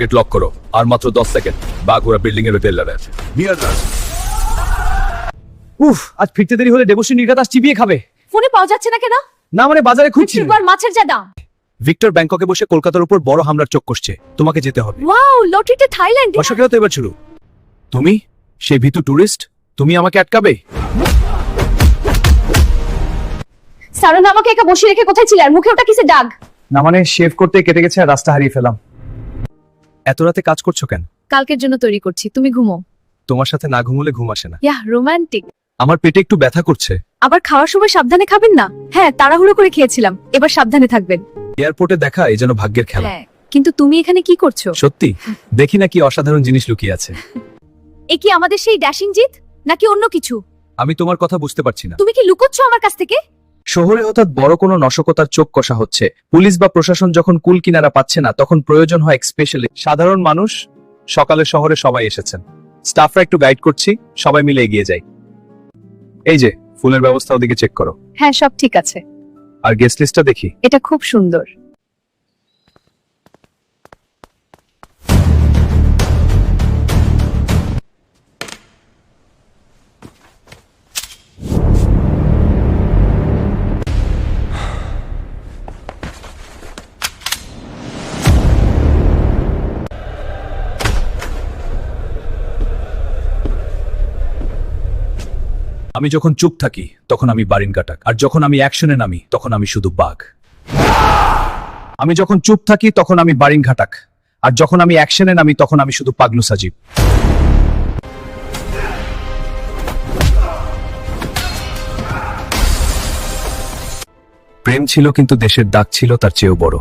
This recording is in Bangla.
গেট লক করো। আর মাত্র 10 সেকেন্ড। বাঘুরা বিল্ডিং এর ভেতরে লড়ে আছে। উফ, আজ ফিরতে দেরি হলে দেবশ্রী নির্ঘাত আজ চিবিয়ে খাবে। ফোনে পাওয়া যাচ্ছে না কেন? না মানে বাজারে খুঁজছি। এবার মাছের যা দাম। ভিক্টর ব্যাংককে বসে কলকাতার উপর বড় হামলার চোখ কষছে। তোমাকে যেতে হবে। ওয়াও, লটারিতে থাইল্যান্ড। বর্ষাকাল তো এবার শুরু। তুমি সেই ভীতু টুরিস্ট, তুমি আমাকে আটকাবে? সারন আমাকে একা বসিয়ে রেখে কোথায় ছিলে? আর মুখে ওটা কিসের দাগ? না মানে শেভ করতে কেটে গেছে আর রাস্তা হারিয়ে ফেলাম। এত রাতে কাজ করছো কেন? কালকের জন্য তৈরি করছি, তুমি ঘুমো। তোমার সাথে না ঘুমলে ঘুম আসে না। Yeah, romantic. আমার পেটে একটু ব্যথা করছে। আবার খাওয়ার সময় সাবধানে খাবেন না। হ্যাঁ, তাড়াহুড়ো করে খেয়েছিলাম, এবার সাবধানে থাকবেন। এয়ারপোর্টে দেখা এই যেন ভাগ্যের খেলা। হ্যাঁ, কিন্তু তুমি এখানে কি করছো? সত্যি দেখি না কি অসাধারণ জিনিস লুকিয়ে আছে। এ কি আমাদের সেই ড্যাশিং জিত নাকি অন্য কিছু? আমি তোমার কথা বুঝতে পারছি না। তুমি কি লুকোচ্ছ আমার কাছ থেকে? শহরে হঠাৎ বড় কোনো নশকতার চোখ কষা হচ্ছে। পুলিশ বা প্রশাসন যখন কুল কিনারা পাচ্ছে না, তখন প্রয়োজন হয় স্পেশালি সাধারণ মানুষ। সকালে শহরে সবাই এসেছেন, স্টাফরা একটু গাইড করছি, সবাই মিলে এগিয়ে যাই। এই যে ফুলের ব্যবস্থা, ওদিকে চেক করো। হ্যাঁ, সব ঠিক আছে। আর গেস্ট লিস্টটা দেখি। এটা খুব সুন্দর। আমি যখন চুপ থাকি তখন আমি বারিন কাটাক, আর যখন আমি অ্যাকশনে নামি তখন আমি শুধু বাঘ। আমি যখন চুপ থাকি তখন আমি বারিন ঘাটাক, আর যখন আমি অ্যাকশনে নামি তখন আমি শুধু পাগলু সাজিব। প্রেম ছিল কিন্তু দেশের দাগ ছিল তার চেয়েও বড়।